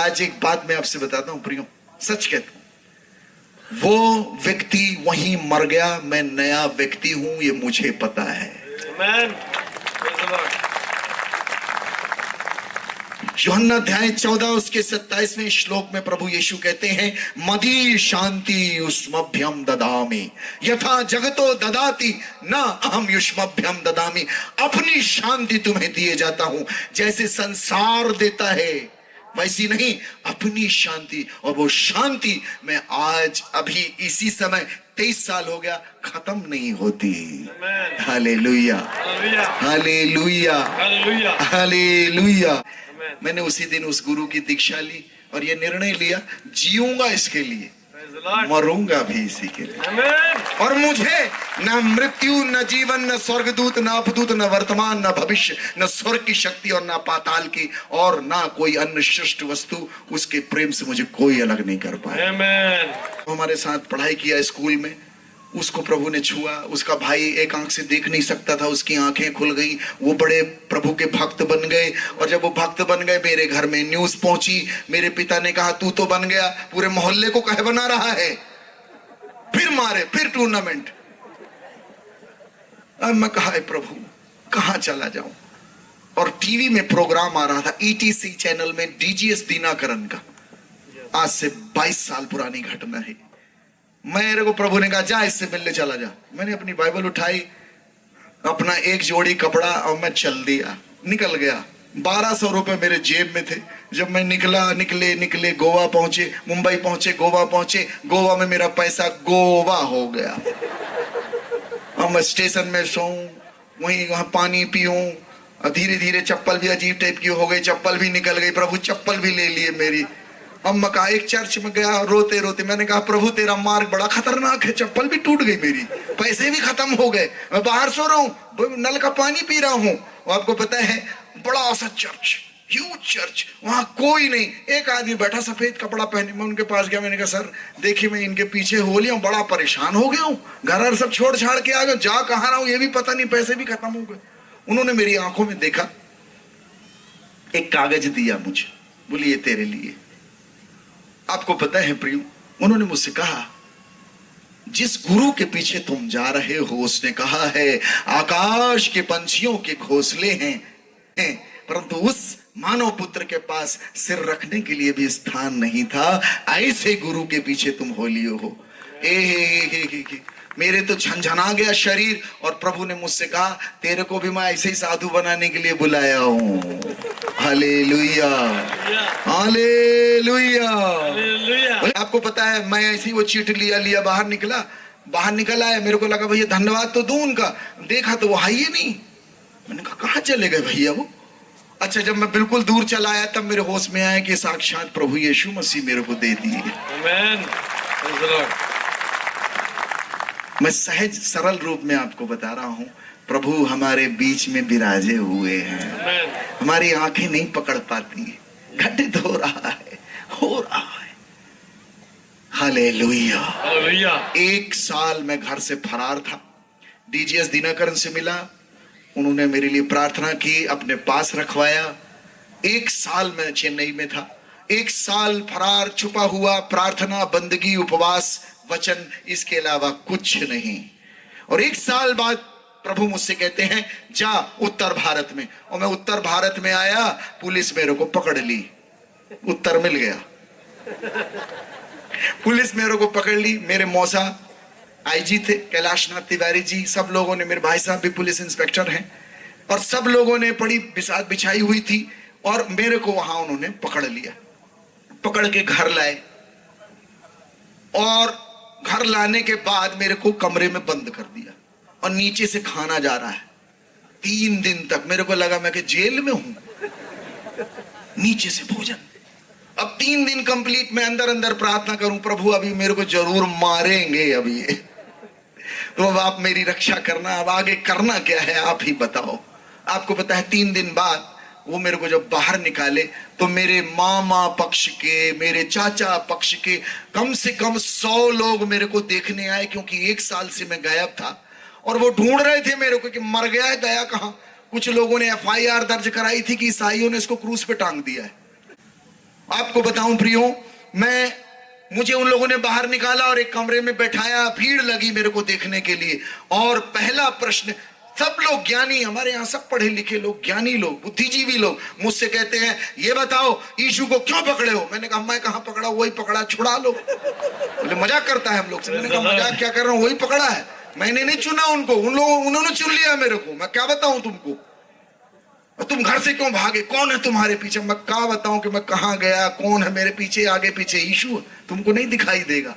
आज एक बात मैं आपसे बताता हूं प्रियो, सच कहता हूं, वो व्यक्ति वहीं मर गया, मैं नया व्यक्ति हूं, ये मुझे पता है। Amen. यूहन्ना अध्याय 14 उसके 27वें श्लोक में प्रभु यीशु कहते हैं, मदी शांति युष्मभ्यम ददामि यथा जगतो ददाति न अहम युष्मभ्यम ददामि। अपनी शांति तुम्हें दिए जाता हूं, जैसे संसार देता है वैसी नहीं, अपनी शांति। और वो शांति मैं आज अभी इसी समय 23 साल हो गया, खत्म नहीं होती। Hallelujah, hallelujah, hallelujah. मैंने उसी दिन उस गुरु की दीक्षा ली और ये निर्णय लिया, जीऊंगा इसके लिए, मरूंगा भी इसी के लिए। और मुझे न मृत्यु, न जीवन, न स्वर्गदूत, न अपदूत, न वर्तमान, न भविष्य, न स्वर्ग की शक्ति और न पाताल की और न कोई अन्य सृष्ट वस्तु, उसके प्रेम से मुझे कोई अलग नहीं कर पाया। हमारे साथ पढ़ाई किया स्कूल में, उसको प्रभु ने छुआ। उसका भाई एक आंख से देख नहीं सकता था, उसकी आंखें खुल गई, वो बड़े प्रभु के भक्त बन गए। और जब वो भक्त बन गए, मेरे घर में न्यूज पहुंची। मेरे पिता ने कहा, तू तो बन गया, पूरे मोहल्ले को कहे बना रहा है। फिर मारे, फिर टूर्नामेंट। अब मैं कहा, प्रभु कहां चला जाऊं। और टीवी में प्रोग्राम आ रहा था, ईटीसी चैनल में, डीजीएस दिनाकरन का। आज से 22 साल पुरानी घटना है। मेरे को प्रभु ने कहा, जा इससे मिलने चला जा। मैंने अपनी बाइबल उठाई, अपना एक जोड़ी कपड़ा, और मैं चल दिया, निकल गया। 1200 रुपए मेरे जेब में थे। जब मैं निकले गोवा पहुंचे, मुंबई पहुंचे, गोवा पहुंचे। गोवा में मेरा पैसा गोवा हो गया। अब मैं स्टेशन में सोऊं, वहां पानी पीऊं। धीरे धीरे चप्पल भी अजीब टाइप की हो गई, चप्पल भी निकल गई। प्रभु चप्पल भी ले लिए मेरी। अब मैं कहा, एक चर्च में गया रोते रोते, मैंने कहा, प्रभु तेरा मार्ग बड़ा खतरनाक है। चप्पल भी टूट गई मेरी, पैसे भी खत्म हो गए, मैं बाहर सो रहा हूँ, नल का पानी पी रहा हूँ। और आपको पता है, बड़ा सा चर्च, ह्यूज चर्च, वहां कोई नहीं। एक आदमी बैठा सफेद कपड़ा पहने। मैं उनके पास गया, मैंने कहा, सर देखिए, मैं इनके पीछे हो लिया हूँ, बड़ा परेशान हो गया हूँ, घर सब छोड़ छाड़ के आ गया, जा कहाँ रहा हूँ ये भी पता नहीं, पैसे भी खत्म हो गए। उन्होंने मेरी आंखों में देखा, एक कागज दिया मुझे, बोली ये तेरे लिए। आपको पता है प्रियो, उन्होंने मुझसे कहा, जिस गुरु के पीछे तुम जा रहे हो, उसने कहा है, आकाश के पंछियों के घोंसले हैं, परंतु उस मानव पुत्र के पास सिर रखने के लिए भी स्थान नहीं था। ऐसे गुरु के पीछे तुम हो लिए हो। मेरे तो झंझना गया शरीर। और प्रभु ने मुझसे कहा, तेरे को भी मैं ऐसे ही साधु बनाने के लिए बुलाया हूं। Hallelujah, hallelujah. आपको पता है, मैं ऐसे ही वो चीट लिया बाहर निकल आया। मेरे को लगा भैया धन्यवाद तो दूं उनका, देखा तो वो है ही नहीं। मैंने कहा, कहां चले गए भैया वो। अच्छा, जब मैं बिल्कुल दूर चला आया, तब मेरे होश में आया कि साक्षात प्रभु यीशु मसीह मेरे को दे दिए। मैं सहज सरल रूप में आपको बता रहा हूं, प्रभु हमारे बीच में विराजे हुए हैं। हमारी आंखें नहीं पकड़ पाती, घटित हो रहा है। हालेलुया। एक साल मैं घर से फरार था। डीजीएस दिनाकरन से मिला, उन्होंने मेरे लिए प्रार्थना की, अपने पास रखवाया। एक साल मैं चेन्नई में था। एक साल फरार, छुपा हुआ, प्रार्थना, बंदगी, उपवास, वचन, इसके अलावा कुछ नहीं। और एक साल बाद प्रभु मुझसे कहते हैं, जा उत्तर भारत में। और मैं उत्तर भारत में आया, पुलिस मेरे को पकड़ ली। उत्तर मिल गया, पुलिस मेरे को पकड़ ली। मेरे मौसा आईजी थे, कैलाशनाथ तिवारी जी, सब लोगों ने, मेरे भाई साहब भी पुलिस इंस्पेक्टर हैं, और सब लोगों ने बड़ी बिसात बिछाई हुई थी। और मेरे को वहां उन्होंने पकड़ लिया, पकड़ के घर लाए। और घर लाने के बाद मेरे को कमरे में बंद कर दिया, और नीचे से खाना जा रहा है 3 दिन तक। मेरे को लगा मैं कि जेल में हूं, नीचे से भोजन। अब 3 दिन कंप्लीट मैं अंदर प्रार्थना करूं, प्रभु अभी मेरे को जरूर मारेंगे अभी, तो अब आप मेरी रक्षा करना, अब आगे करना क्या है आप ही बताओ। आपको पता है, 3 दिन बाद वो मेरे को जब बाहर निकाले, तो मेरे मामा पक्ष के, मेरे चाचा पक्ष के कम से कम 100 लोग मेरे को देखने आए, क्योंकि 1 साल से मैं गायब था। और वो ढूंढ रहे थे मेरे को कि मर गया है, गया कहां। कुछ लोगों ने FIR दर्ज कराई थी कि ईसाइयों ने इसको क्रूस पे टांग दिया है। आपको बताऊं प्रियो, मुझे उन लोगों ने बाहर निकाला और एक कमरे में बैठाया, भीड़ लगी मेरे को देखने के लिए। और पहला प्रश्न, सब लोग ज्ञानी, हमारे यहां सब पढ़े लिखे लोग, ज्ञानी लोग, बुद्धिजीवी लोग मुझसे कहते हैं, ये बताओ यीशु को क्यों पकड़े हो? मैंने कहा मैं कहां पकड़ा, वही पकड़ा, छुड़ा लो। बोले मजाक करता है हम लोग से। मैंने कहा मजाक क्या कर रहा हूं, वही पकड़ा है, मैंने नहीं चुना उनको, उन्होंने चुन लिया मेरे को। मैं क्या बताऊं तुमको? तुम घर से क्यों भागे? कौन है तुम्हारे पीछे? मैं क्या बताऊं कि मैं कहां गया, कौन है मेरे पीछे, आगे पीछे? यीशु तुमको नहीं दिखाई देगा।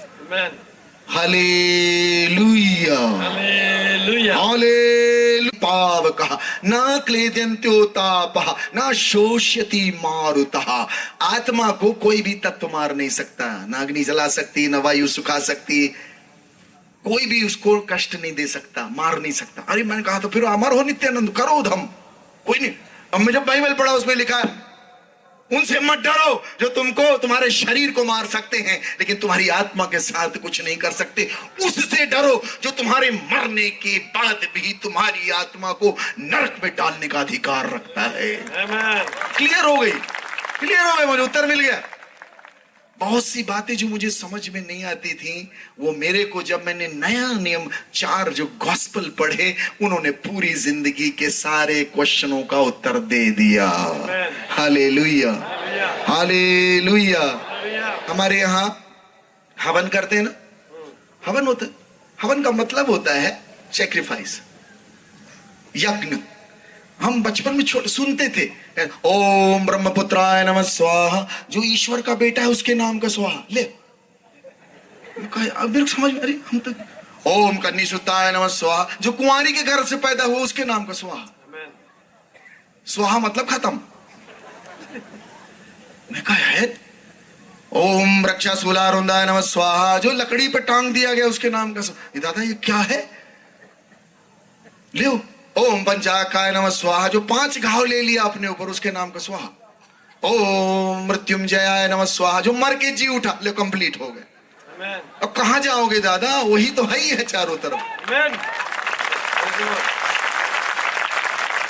Hallelujah, hallelujah, hallelujah. पाव कहा ना क्लेद्यंत्योतापः ना शोष्यति मारुतः। आत्मा को कोई भी तत्व मार नहीं सकता, ना अग्नि जला सकती, ना वायु सुखा सकती, कोई भी उसको कष्ट नहीं दे सकता, मार नहीं सकता। अरे मैंने कहा तो फिर अमर हो नित्यानंद, करो धम, कोई नहीं। अब मैं जब बाइबल पढ़ा उसमें लिखा है उनसे मत डरो जो तुमको तुम्हारे शरीर को मार सकते हैं लेकिन तुम्हारी आत्मा के साथ कुछ नहीं कर सकते। उससे डरो जो तुम्हारे मरने के बाद भी तुम्हारी आत्मा को नरक में डालने का अधिकार रखता है। क्लियर हो गई? क्लियर हो गई? मुझे उत्तर मिल गया। बहुत सी बातें जो मुझे समझ में नहीं आती थी, वो मेरे को जब मैंने नया नियम 4 जो गॉस्पेल पढ़े, उन्होंने पूरी जिंदगी के सारे क्वेश्चनों का उत्तर दे दिया। Hallelujah, hallelujah. हमारे यहाँ हवन करते हैं ना, हवन होता है। हवन का मतलब होता है सैक्रिफाइस, यज्ञ। हम बचपन में सुनते थे, ओम ब्रह्मपुत्राय नमः स्वाहा, जो ईश्वर का बेटा है उसके नाम का स्वाहा। ले अब मेरे को समझ में, अरे हम तो ओम कन्नीसुताय नमः स्वाहा, जो कुंवारी के घर से पैदा हुआ उसके नाम का स्वाहा। स्वाहा मतलब खत्म। मैं कहा है ओम वृक्षाशूलारुंदाय नमः स्वाहा, जो लकड़ी पे टांग दिया गया उसके नाम का स्वाहा। दादा ये क्या है? ले ओम पंचाकाय नमः स्वाहा, जो 5 घाव ले लिया अपने ऊपर उसके नाम का स्वाहा। ओम मृत्युंजयाय नमः स्वाहा, जो मर के जी उठा, ले कंप्लीट हो गए। अब कहां जाओगे दादा? वही तो है ही है चारों तरफ।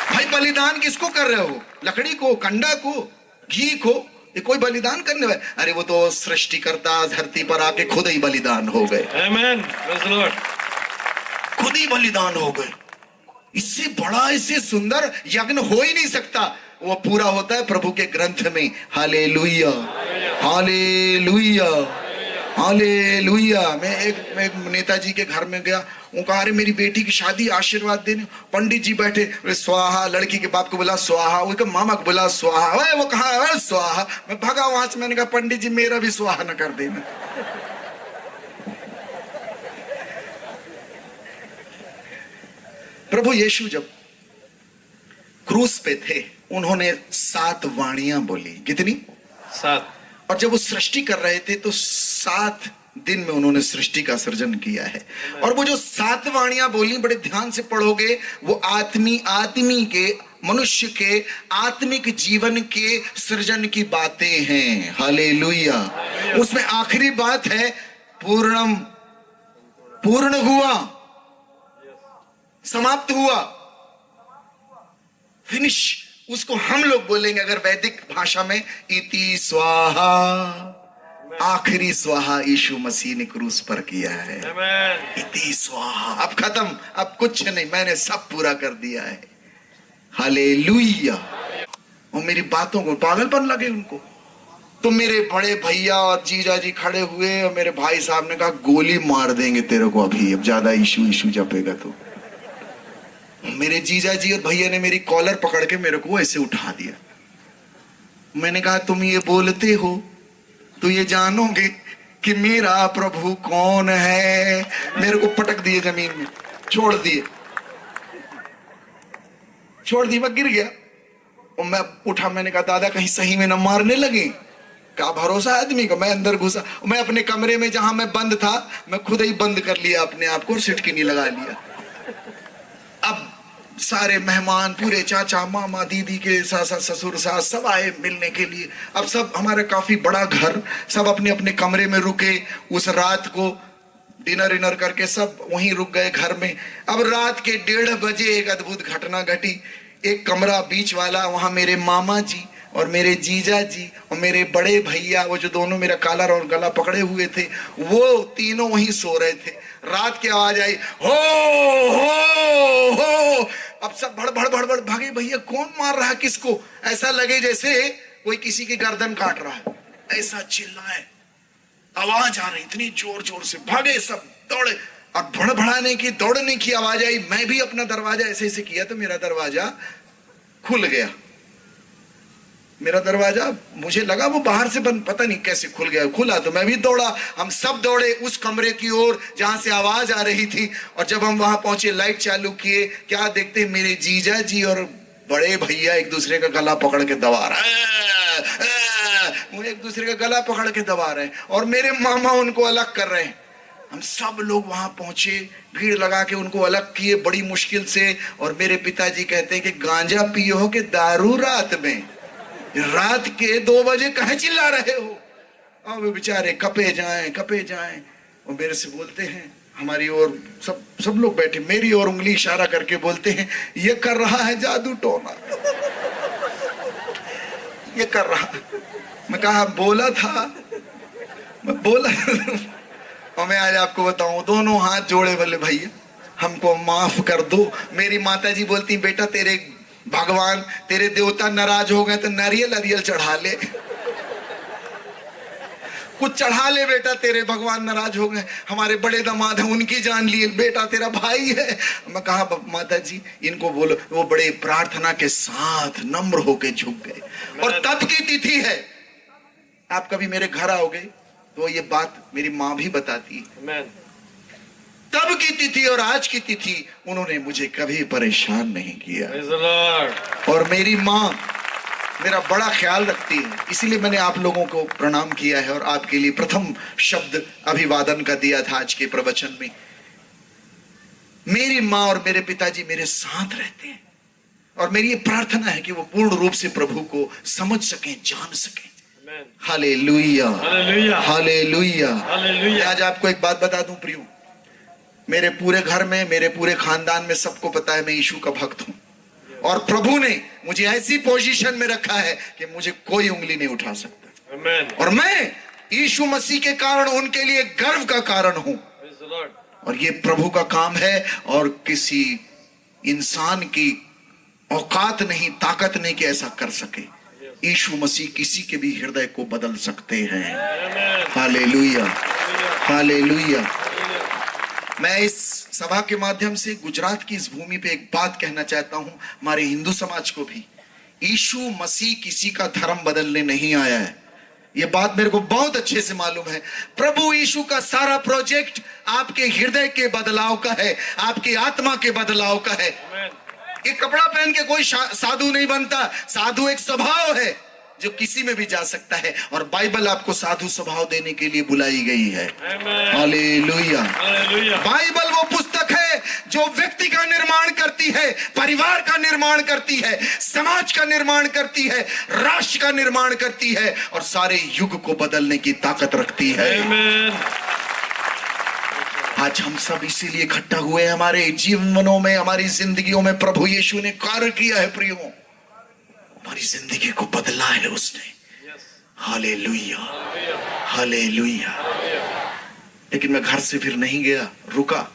भाई बलिदान किसको कर रहे हो? लकड़ी को, कंडा को, घी को? ये कोई बलिदान करने वाले? अरे वो तो सृष्टिकर्ता धरती पर आके खुद ही बलिदान हो गए। खुद ही बलिदान हो गए। इससे बड़ा, इससे सुंदर यज्ञ हो ही नहीं सकता। वो पूरा होता है प्रभु के ग्रंथ में। Hallelujah, hallelujah, hallelujah. मैं एक नेताजी के घर में गया, वो कहा अरे मेरी बेटी की शादी, आशीर्वाद देने। पंडित जी बैठे, स्वाहा। लड़की के बाप को बोला स्वाहा, उसके मामा को बोला स्वाहा। वो कहा स्वाहा। मैं भागा वहां से। मैंने कहा पंडित जी मेरा भी स्वाहा न कर देना। प्रभु यीशु जब क्रूस पे थे, उन्होंने 7 वाणियां बोली। कितनी? 7। और जब वो सृष्टि कर रहे थे तो 7 दिन में उन्होंने सृष्टि का सृजन किया है। और वो जो 7 वाणियां बोली, बड़े ध्यान से पढ़ोगे, वो आदमी के, मनुष्य के आत्मिक जीवन के सृजन की बातें हैं। हालेलुया। उसमें आखिरी बात है पूर्णम, पूर्ण हुआ, समाप्त हुआ, फिनिश। उसको हम लोग बोलेंगे अगर वैदिक भाषा में, इति स्वाहा, आखिरी स्वाहा यीशु मसीह ने क्रूस पर किया है। इति स्वाहा, अब खत्म, अब कुछ नहीं, मैंने सब पूरा कर दिया है। हालेलुया। और मेरी बातों को पागलपन लगे उनको। तो मेरे बड़े भैया और जीजा जी खड़े हुए और मेरे भाई साहब ने कहा गोली मार देंगे तेरे को अभी, अब ज्यादा यीशु यीशु जपेगा तो। मेरे जीजा जी और भैया ने मेरी कॉलर पकड़ के मेरे को ऐसे उठा दिया। मैंने कहा तुम ये बोलते हो तो ये जानोगे कि मेरा प्रभु कौन है। मेरे को पटक दिए जमीन में, छोड़ दिए, मैं गिर गया। और मैं उठा, मैंने कहा दादा कहीं सही में न मारने लगे। क्या भरोसा आदमी को। मैं अंदर घुसा, मैं अपने कमरे में जहां मैं बंद था, मैं खुद ही बंद कर लिया अपने आप को, सिटकिनी लगा लिया। अब सारे मेहमान, पूरे चाचा मामा दीदी के ससुर सास सब आए मिलने के लिए। अब सब, हमारा काफी बड़ा घर, सब अपने अपने कमरे में रुके। उस रात को डिनर इनर करके सब वहीं रुक गए घर में। अब रात के 1:30 बजे एक अद्भुत घटना घटी। एक कमरा बीच वाला, वहां मेरे मामा जी और मेरे जीजा जी और मेरे बड़े भैया, वो जो दोनों मेरा कॉलर और गला पकड़े हुए थे, वो तीनों वहीं सो रहे थे। रात की आवाज आई, हो हो। अब सब भड़ भड़ भड़ भड़ भागे, भैया कौन मार रहा है किसको? ऐसा लगे जैसे कोई किसी की गर्दन काट रहा है, ऐसा चिल्लाए, आवाज आ रही इतनी जोर जोर से। भागे सब, दौड़े, और भड़भड़ाने की दौड़ने की आवाज आई। मैं भी अपना दरवाजा ऐसे ऐसे किया तो मेरा दरवाजा खुल गया। मेरा दरवाजा, मुझे लगा वो बाहर से बंद, पता नहीं कैसे खुल गया। खुला तो मैं भी दौड़ा। हम सब दौड़े उस कमरे की ओर जहां से आवाज आ रही थी। और जब हम वहां पहुंचे, लाइट चालू किए, क्या देखते, मेरे जीजा जी और बड़े भैया एक दूसरे का गला पकड़ के दबा रहे हैं। वो एक दूसरे का गला पकड़ के दबा रहे हैं और मेरे मामा उनको अलग कर रहे हैं। हम सब लोग वहां पहुंचे, भीड़ लगा के उनको अलग किए बड़ी मुश्किल से। और मेरे पिताजी कहते हैं कि गांजा पियो हो कि दारू? रात के 2 बजे कहे चिल्ला रहे हो? और वे बेचारे कपे जाएं कपे जाएं। और मेरे से बोलते हैं, हमारी ओर सब लोग बैठे, मेरी ओर उंगली इशारा करके बोलते हैं, ये कर रहा है जादू टोना, ये कर रहा। मैं कहा बोला था, मैं बोला। और मैं आज आपको बताऊं, दोनों हाथ जोड़े, बोले भैया हमको माफ कर दो। मेरी माताजी बोलती, बेटा तेरे भगवान, तेरे देवता नाराज हो गए तो नारियल चढ़ा ले, कुछ चढ़ा ले बेटा, तेरे भगवान नाराज हो गए। हमारे बड़े दामाद हैं, उनकी जान लिए, बेटा तेरा भाई है। मैं कहा माता जी इनको बोलो। वो बड़े प्रार्थना के साथ नम्र होके झुक गए। और तब की तिथि है, आप कभी मेरे घर आओगे तो ये बात मेरी माँ भी बताती है। तब की तिथि और आज की तिथि उन्होंने मुझे कभी परेशान नहीं किया। और मेरी माँ मेरा बड़ा ख्याल रखती है, इसीलिए मैंने आप लोगों को प्रणाम किया है और आपके लिए प्रथम शब्द अभिवादन का दिया था आज के प्रवचन में। मेरी माँ और मेरे पिताजी मेरे साथ रहते हैं और मेरी ये प्रार्थना है कि वो पूर्ण रूप से प्रभु को समझ सकें, जान सकें। Hallelujah, hallelujah. आज आपको एक बात बता दूं प्रियो, मेरे पूरे घर में, मेरे पूरे खानदान में सबको पता है मैं यीशु का भक्त हूं। और प्रभु ने मुझे ऐसी पोजीशन में रखा है कि मुझे कोई उंगली नहीं उठा सकता। और मैं यीशु मसीह के कारण उनके लिए गर्व का कारण हूं। और ये प्रभु का काम है और किसी इंसान की औकात नहीं, ताकत नहीं कि ऐसा कर सके। यीशु मसीह किसी के भी हृदय को बदल सकते हैं। Hallelujah, hallelujah. मैं इस सभा के माध्यम से गुजरात की इस भूमि पे एक बात कहना चाहता हूं, हमारे हिंदू समाज को भी। यीशु मसीह किसी का धर्म बदलने नहीं आया है, ये बात मेरे को बहुत अच्छे से मालूम है। प्रभु यीशु का सारा प्रोजेक्ट आपके हृदय के बदलाव का है, आपकी आत्मा के बदलाव का है। ये कपड़ा पहन के कोई साधु नहीं बनता। साधु एक स्वभाव है जो किसी में भी जा सकता है और बाइबल आपको साधु स्वभाव देने के लिए बुलाई गई है। हालेलुया। बाइबल वो पुस्तक है जो व्यक्ति का निर्माण करती है, परिवार का निर्माण करती है, समाज का निर्माण करती है, राष्ट्र का निर्माण करती है और सारे युग को बदलने की ताकत रखती है। आज हम सब इसीलिए इकट्ठा हुए, हमारे जीवनों में, हमारी जिंदगियों में प्रभु यीशु ने कार्य किया है प्रियो, हमारी जिंदगी को बदला है उसने। Hallelujah, hallelujah. लेकिन मैं घर से फिर नहीं गया, रुका।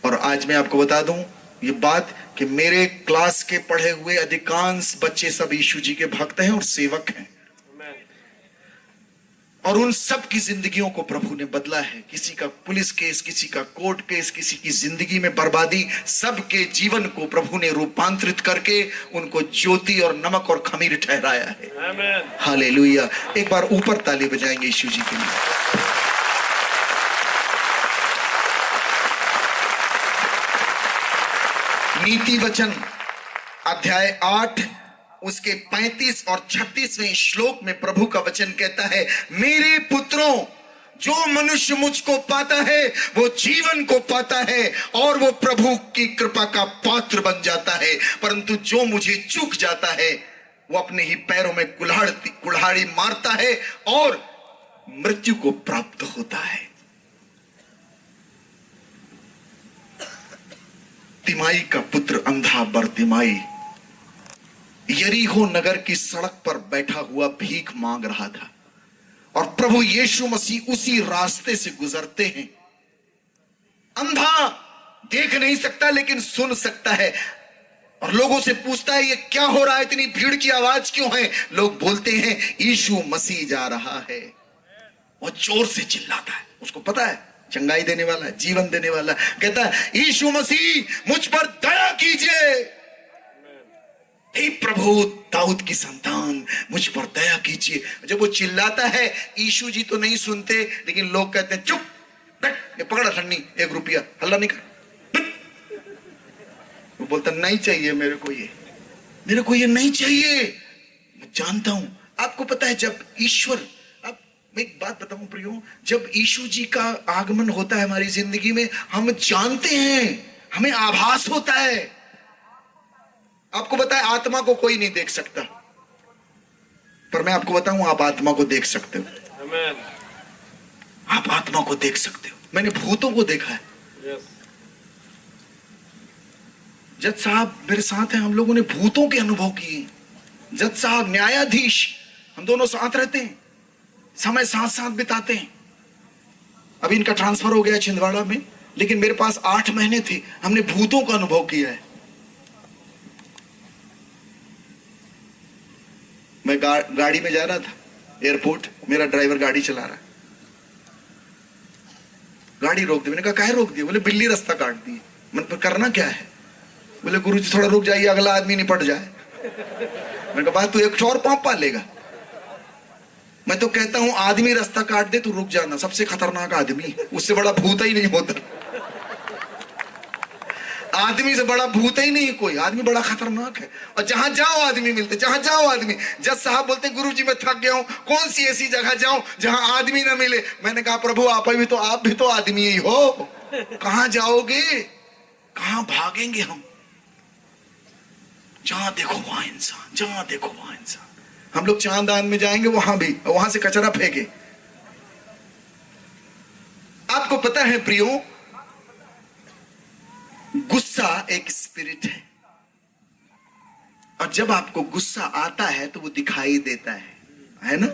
और आज मैं आपको बता दूं ये बात कि मेरे क्लास के पढ़े हुए अधिकांश बच्चे सब यीशु जी के भक्त हैं और सेवक हैं। और उन सब की जिंदगियों को प्रभु ने बदला है। किसी का पुलिस केस, किसी का कोर्ट केस, किसी की जिंदगी में बर्बादी, सबके जीवन को प्रभु ने रूपांतरित करके उनको ज्योति और नमक और खमीर ठहराया है। हालेलुया। एक बार ऊपर ताली बजाएंगे यीशु जी के लिए। नीति वचन अध्याय 8 उसके 35 और 36वें श्लोक में प्रभु का वचन कहता है, मेरे पुत्रों, जो मनुष्य मुझको पाता है वो जीवन को पाता है और वो प्रभु की कृपा का पात्र बन जाता है, परंतु जो मुझे चूक जाता है वो अपने ही पैरों में कुल्हाड़ी मारता है और मृत्यु को प्राप्त होता है। तिमाई का पुत्र अंधा बरतिमाई यरीहो नगर की सड़क पर बैठा हुआ भीख मांग रहा था और प्रभु यीशु मसीह उसी रास्ते से गुजरते हैं। अंधा देख नहीं सकता लेकिन सुन सकता है और लोगों से पूछता है ये क्या हो रहा है, इतनी भीड़ की आवाज क्यों है? लोग बोलते हैं यीशु मसीह जा रहा है। और जोर से चिल्लाता है, उसको पता है चंगाई देने वाला है, जीवन देने वाला है। कहता है यीशु मसीह मुझ पर दया कीजिए, हे प्रभु दाऊद की संतान मुझ पर दया कीजिए। जब वो चिल्लाता है यीशु जी तो नहीं सुनते, लेकिन लोग कहते हैं चुप बैठ, ये पकड़ा ठन्नी, 1 रुपया, हल्ला नहीं कर। वो बोलता नहीं चाहिए मेरे को ये नहीं चाहिए। मैं जानता हूं, आपको पता है जब ईश्वर, अब मैं एक बात बताऊं प्रियो, जब यीशु जी का आगमन होता है हमारी जिंदगी में, हम जानते हैं, हमें आभास होता है। आपको पता है आत्मा को कोई नहीं देख सकता, पर मैं आपको बताऊं आप आत्मा को देख सकते हो। आमीन। आप आत्मा को देख सकते हो। मैंने भूतों को देखा है। जज साहब मेरे साथ हैं, हम लोगों ने भूतों के अनुभव किए। जज साहब, न्यायाधीश, हम दोनों साथ रहते हैं, समय साथ साथ बिताते हैं। अभी इनका ट्रांसफर हो गया छिंदवाड़ा में, लेकिन मेरे पास 8 महीने थे, हमने भूतों का अनुभव किया है। मैं गाड़ी में जा रहा था एयरपोर्ट, मेरा ड्राइवर गाड़ी चला रहा है, गाड़ी रोक दी। मैंने कहा काहे रोक दी? बोले बिल्ली रास्ता काट दी। मन पर करना क्या है? बोले गुरुजी थोड़ा रुक जाइए, अगला आदमी निपट जाए। मैंने कहा बात तू एक और पाप पालेगा? मैं तो कहता हूं आदमी रास्ता काट दे तू रुक जाना, सबसे खतरनाक आदमी, उससे बड़ा भूत ही नहीं होता। आदमी से बड़ा भूत ही नहीं कोई, आदमी बड़ा खतरनाक है। और जहां जाओ आदमी मिलते, जहां जाओ आदमी। जज साहब बोलते गुरुजी मैं थक गया हूं, कौन सी ऐसी जगह जाऊं जहां आदमी ना मिले? मैंने कहा प्रभु आप भी तो आदमी ही हो, कहां जाओगे, कहां भागेंगे हम? जहां देखो वहां इंसान, जहां देखो वहां इंसान। हम लोग चांदान में जाएंगे, वहां भी, वहां से कचरा फेंके। आपको पता है प्रियो, गुस्सा एक स्पिरिट है और जब आपको गुस्सा आता है तो वो दिखाई देता है ना?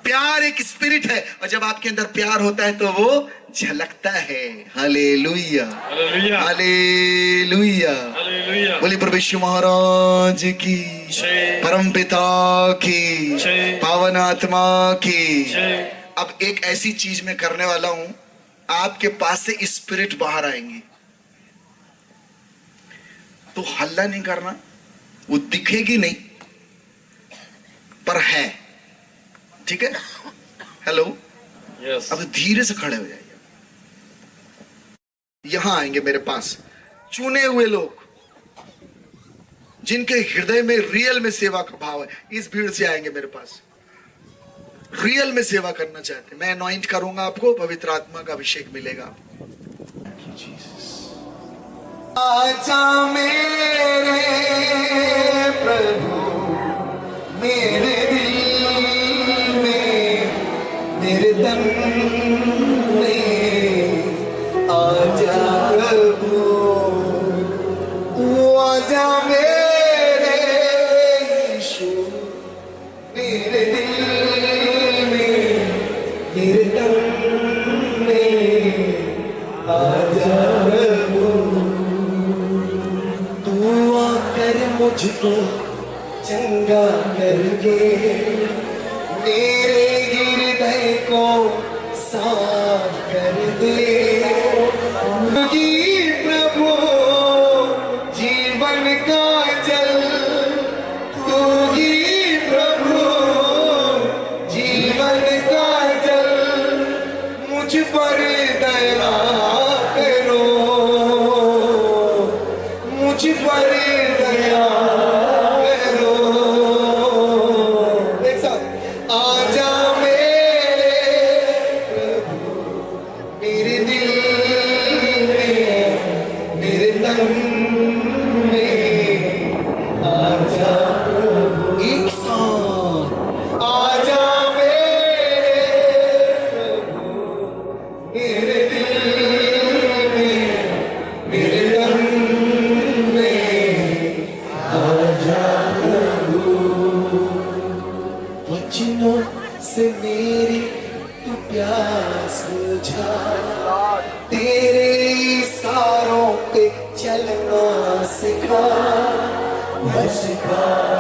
प्यार एक स्पिरिट है और जब आपके अंदर प्यार होता है तो वो झलकता है। Hallelujah, hallelujah, hallelujah, hallelujah. बोलिए प्रभु यीशु महाराज की, परम पिता की, पावन आत्मा की। अब एक ऐसी चीज मैं करने वाला हूं, आपके पास से स्पिरिट बाहर आएंगी, तो हल्ला नहीं करना, वो दिखेगी नहीं पर है, ठीक है? Hello, yes. अब धीरे से खड़े हो जाइए। यहां आएंगे मेरे पास चुने हुए लोग, जिनके हृदय में रियल में सेवा का भाव है। इस भीड़ से आएंगे मेरे पास, रियल में सेवा करना चाहते। मैं अनॉइंट करूंगा आपको, पवित्र आत्मा का अभिषेक मिलेगा आपको। आजा मेरे प्रभु मेरे दिल में, मेरे तन में आजा प्रभु, तू आजा मेरे यीशु, मेरे दिल में, मेरे तन में आजा प्रभु। मुझको चंगा करके मेरे हृदय को साफ कर दे। प्रभु जीवन का जल, तू ही प्रभु जीवन का जल, मुझ पर दया करो, मुझ पर दया करो। एक साथ आजा मेरे प्रभु, मेरे दिल मेरी तू प्यास बुझा, तेरे इशारों पे चलना सिखा।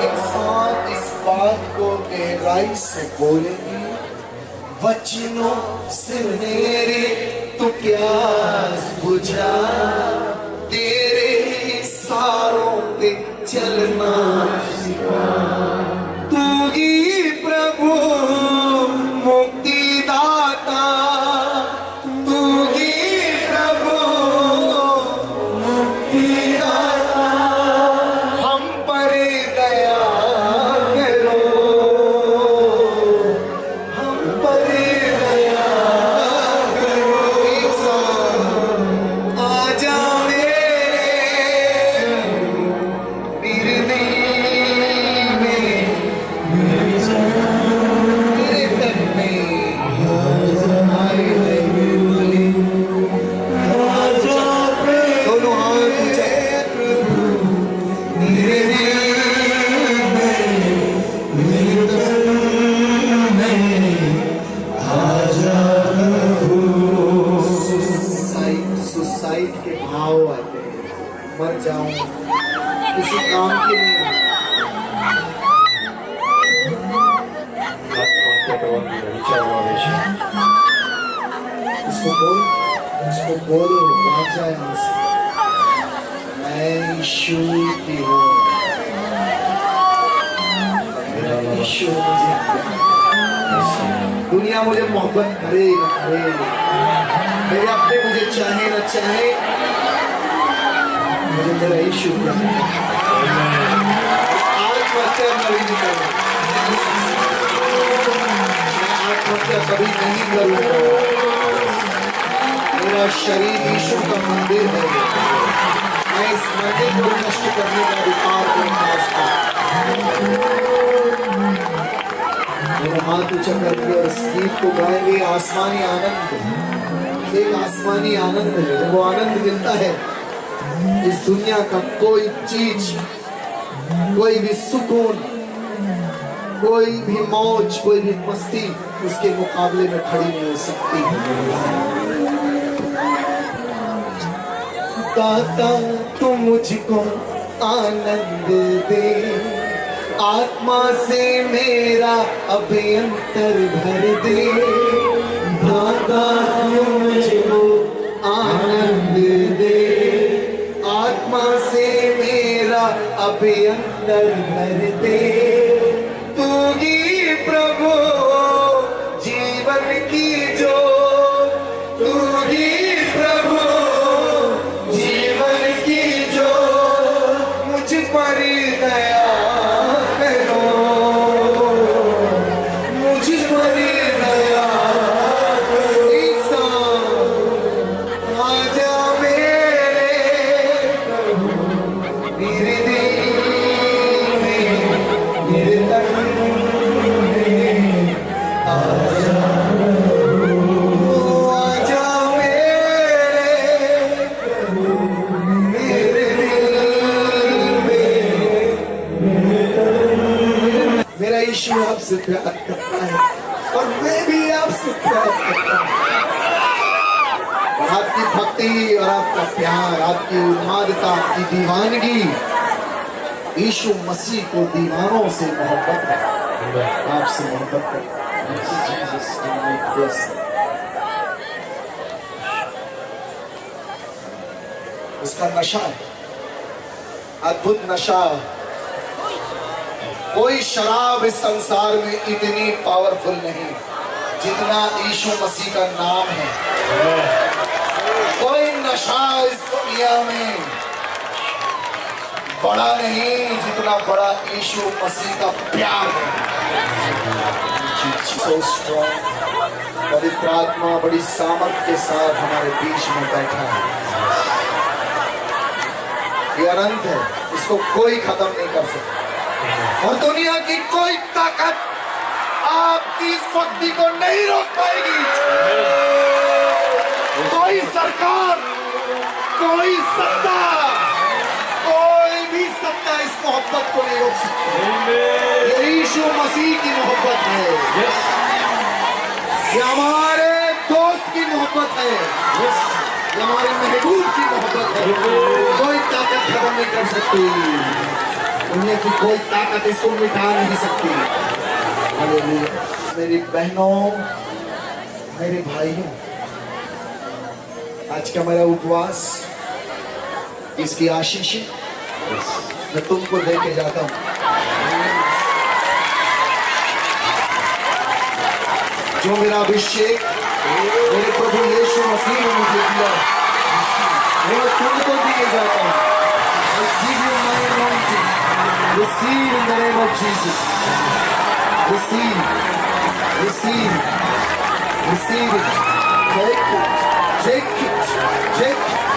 इंसान इस बात को गहराई से बोलेंगे, वचनों से मेरी तू प्यास बुझा, तेरे इशारों पे चलना सिखा। तू ही प्रभु मुक्तिदाता, तू ही प्रभु मुक्तिदाता, हम पर दया करो, हम पर दया करो। आजा मेरे दिल में, मेरे तन में आए दोनों हाथ ऊंचा, मेरे दिल में, मेरे तन में आजा प्रभु। सुसाइड के भाव आते हैं, मर जाऊं किसी काम की नहीं। उसको बोलो भाग जाए यहाँ से। मैं यीशु की हूँ, यीशु मुझे दुनिया मुझे मोहब्बत करे न करे, मेरे अपने मुझे चाहे न चाहे, मुझे मेरा यीशु आत्महत्या कभी नहीं करूँगा, मैं आत्महत्या कभी नहीं करूँगा। मेरा शरीर यीशु का मंदिर है, मैं इस मंदिर को नष्ट करने का अधिकार मेरा हाथ ऊंचा करके और इस गीत को गाएंगे। आसमानी आनंद, एक आसमानी आनंद है, जब वो आनंद मिलता है इस दुनिया का कोई चीज, कोई भी सुकून, कोई भी मौज, कोई भी मस्ती उसके मुकाबले में खड़ी नहीं हो सकती। दाता तू मुझको आनंद दे, आत्मा से मेरा अभ्यंतर भर दे। दाता तू मुझको आनंद दे, आत्मा से मेरा अभ्यंतर भर दे। तू ही प्रभु जीवन की जो, तू ही प्रभु जीवन की जो, मुझ पर दया करो, मुझ पर दया करो। आजा मेरे दिल में, मेरे तन में आजा, आजा मेरे दिल में। मेरा यीशु आपसे प्यार करता है और मैं भी आपसे प्यार करता हूँ। आपकी भक्ति और आपका प्यार, आपकी उन्मादता, आपकी दीवानगी यीशु मसीह को दीवानों से मोहब्बत है, आपसे मोहब्बत है। उसका नशा है, अद्भुत नशा। कोई शराब इस संसार में इतनी पावरफुल नहीं जितना यीशु मसीह का नाम है। कोई नशा इस दुनिया में बड़ा नहीं जितना बड़ा यीशु मसीह का प्यार है। So strong, पवित्र आत्मा बड़ी सामर्थ के साथ हमारे बीच में बैठा है। ये अनंत है, इसको कोई खत्म नहीं कर सकता और दुनिया की कोई ताकत आपकी इस भक्ति को नहीं रोक पाएगी। कोई सरकार, कोई सत्ता, कोई भी सत्ता इस मोहब्बत को नहीं रोक सकती। ये यीशु मसीह की मोहब्बत है। ये हमारे दोस्त की मोहब्बत है, ये हमारे महबूब की मोहब्बत है। कोई ताकत खत्म नहीं कर सकती, दुनिया की कोई ताकत इसको मिटा नहीं सकती। हालेलुया। मेरी बहनों, मेरे भाइयों, आज का मेरा उपवास, इसकी आशीष मैं तुमको देके जाता हूं। जो मेरा अभिषेक मेरे प्रभु यीशु मसीह ने मुझे दिया, वो तुमको दिए जाता हूं। I give you my anointing. Receive in the name of Jesus. Receive, receive, receive it. Take it, take it, take it.